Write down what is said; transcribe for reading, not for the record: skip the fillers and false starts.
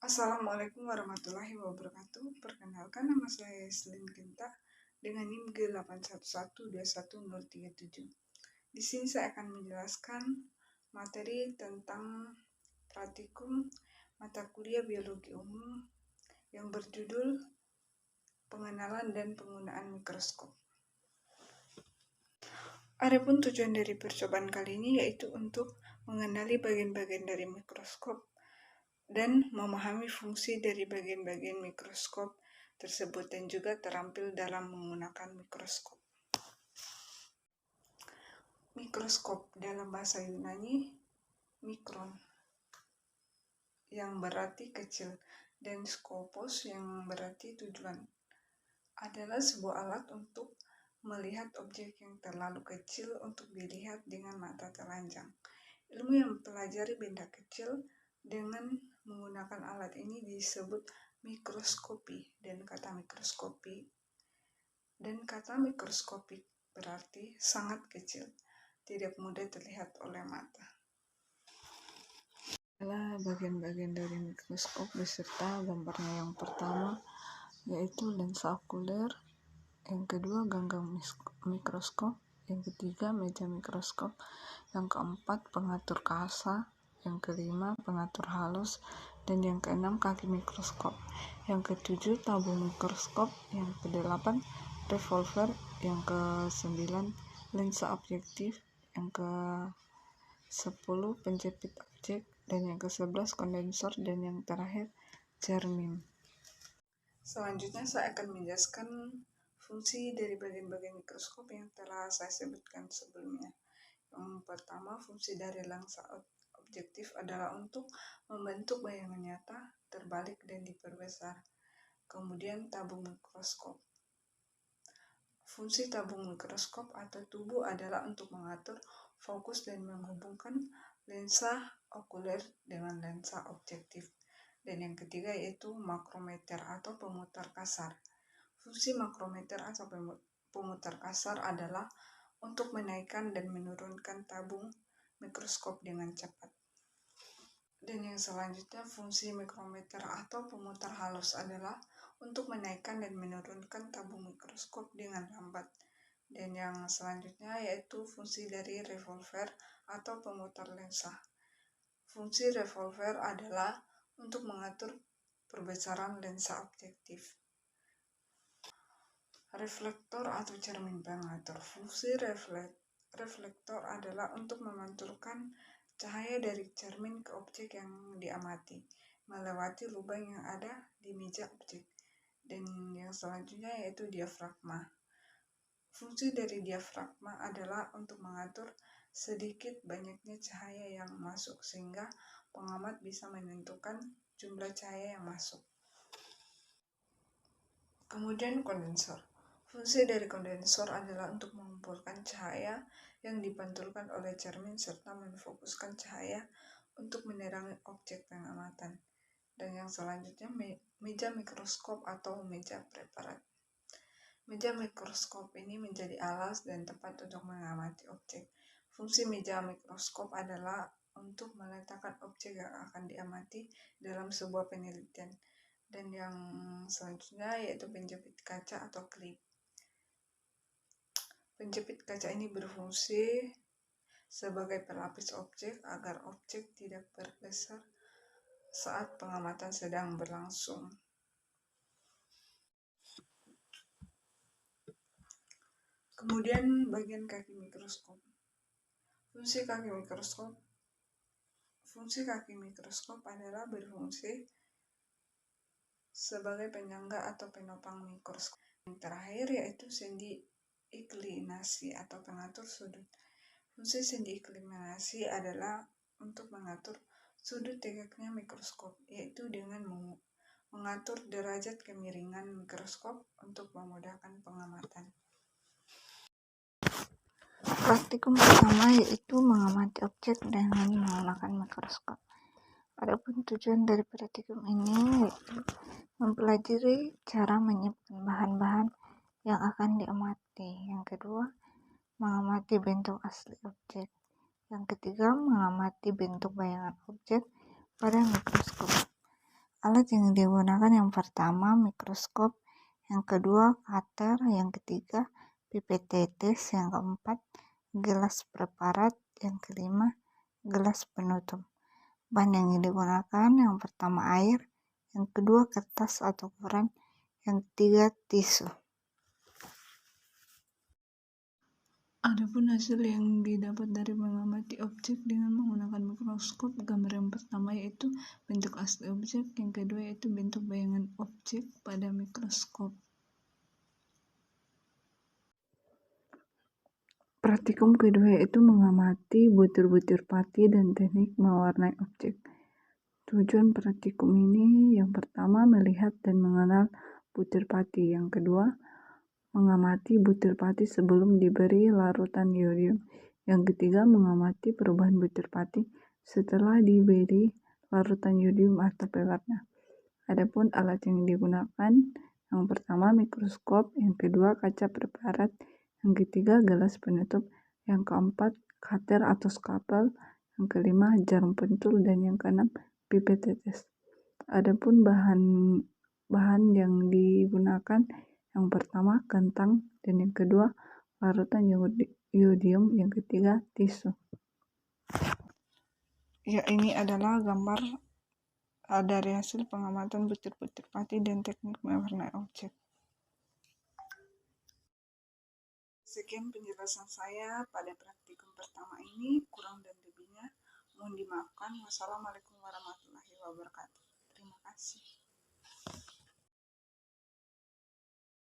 Assalamualaikum warahmatullahi wabarakatuh. Perkenalkan, nama saya Selin Ginta dengan NIM G811211037. Di sini saya akan menjelaskan materi tentang praktikum mata kuliah biologi umum yang berjudul pengenalan dan penggunaan mikroskop. Adapun tujuan dari percobaan kali ini yaitu untuk mengenali bagian-bagian dari mikroskop dan memahami fungsi dari bagian-bagian mikroskop tersebut dan juga terampil dalam menggunakan mikroskop. Mikroskop dalam bahasa Yunani mikron yang berarti kecil dan skopos yang berarti tujuan adalah sebuah alat untuk melihat objek yang terlalu kecil untuk dilihat dengan mata telanjang. Ilmu yang mempelajari benda kecil dengan menggunakan alat ini disebut mikroskopi, dan kata mikroskopik berarti sangat kecil, tidak mudah terlihat oleh mata. Adalah bagian-bagian dari mikroskop beserta gambarnya. Yang pertama yaitu lensa okuler, yang kedua ganggang mikroskop, yang ketiga meja mikroskop, yang keempat pengatur kasa, yang kelima pengatur halus, dan yang keenam kaki mikroskop, yang ketujuh tabung mikroskop, yang kedelapan revolver, yang kesembilan lensa objektif, yang ke-10 penjepit objek, dan yang ke-11 kondensor, dan yang terakhir cermin. Selanjutnya saya akan menjelaskan fungsi dari bagian-bagian mikroskop yang telah saya sebutkan sebelumnya. Yang pertama, fungsi dari lensa objektif adalah untuk membentuk bayangan nyata, terbalik, dan diperbesar. Kemudian tabung mikroskop. Fungsi tabung mikroskop atau tubuh adalah untuk mengatur fokus dan menghubungkan lensa okuler dengan lensa objektif. Dan yang ketiga yaitu makrometer atau pemutar kasar. Fungsi makrometer atau pemutar kasar adalah untuk menaikkan dan menurunkan tabung mikroskop dengan cepat. Dan yang selanjutnya, fungsi mikrometer atau pemutar halus adalah untuk menaikkan dan menurunkan tabung mikroskop dengan lambat. Dan yang selanjutnya yaitu fungsi dari revolver atau pemutar lensa. Fungsi revolver adalah untuk mengatur perbesaran lensa objektif. Reflektor atau cermin pengatur. Fungsi reflektor adalah untuk memantulkan cahaya dari cermin ke objek yang diamati melewati lubang yang ada di meja objek. Dan yang selanjutnya yaitu diafragma. Fungsi dari diafragma adalah untuk mengatur sedikit banyaknya cahaya yang masuk sehingga pengamat bisa menentukan jumlah cahaya yang masuk. Kemudian kondensor. Fungsi dari kondensor adalah untuk mengumpulkan cahaya yang dipantulkan oleh cermin serta menfokuskan cahaya untuk menerangi objek pengamatan. Dan yang selanjutnya meja mikroskop atau meja preparat. Meja mikroskop ini menjadi alas dan tempat untuk mengamati objek. Fungsi meja mikroskop adalah untuk meletakkan objek yang akan diamati dalam sebuah penelitian. Dan yang selanjutnya yaitu penjepit kaca atau klip. Penjepit kaca ini berfungsi sebagai pelapis objek agar objek tidak bergeser saat pengamatan sedang berlangsung. Kemudian bagian kaki mikroskop. Fungsi kaki mikroskop adalah berfungsi sebagai penyangga atau penopang mikroskop. Yang terakhir yaitu sendi inklinasi atau pengatur sudut. Fungsi sendi inklinasi adalah untuk mengatur sudut tegaknya mikroskop, yaitu dengan mengatur derajat kemiringan mikroskop untuk memudahkan pengamatan. Praktikum pertama yaitu mengamati objek dengan menggunakan mikroskop. Adapun tujuan dari praktikum ini yaitu mempelajari cara menyiapkan bahan-bahan yang akan diamati. Yang kedua, mengamati bentuk asli objek. Yang ketiga, mengamati bentuk bayangan objek pada mikroskop. Alat Alat yang digunakan yang pertama mikroskop, yang kedua cutter, yang ketiga pipet tetes, yang keempat gelas preparat, yang kelima gelas penutup. Bahan yang digunakan yang pertama air, yang kedua kertas atau koran, yang ketiga tisu. Adapun hasil yang didapat dari mengamati objek dengan menggunakan mikroskop, gambar yang pertama yaitu bentuk asli objek, yang kedua yaitu bentuk bayangan objek pada mikroskop. Praktikum kedua yaitu mengamati butir-butir pati dan teknik mewarnai objek. Tujuan praktikum ini yang pertama melihat dan mengenal butir pati, yang kedua mengamati butir pati sebelum diberi larutan iodium, yang ketiga mengamati perubahan butir pati setelah diberi larutan iodium atau pewarna. Adapun alat yang digunakan yang pertama mikroskop, yang kedua kaca preparat, yang ketiga gelas penutup, yang keempat cutter atau scalpel, yang kelima jarum pentul, dan yang keenam pipet tetes. Adapun bahan yang digunakan yang pertama kentang, dan yang kedua larutan iodium, yang ketiga tisu. Ya, ini adalah gambar dari hasil pengamatan butir-butir pati dan teknik mewarnai objek. Sekian penjelasan saya pada praktikum pertama ini, kurang dan lebihnya mohon dimaafkan. Wassalamualaikum warahmatullahi wabarakatuh. Terima kasih.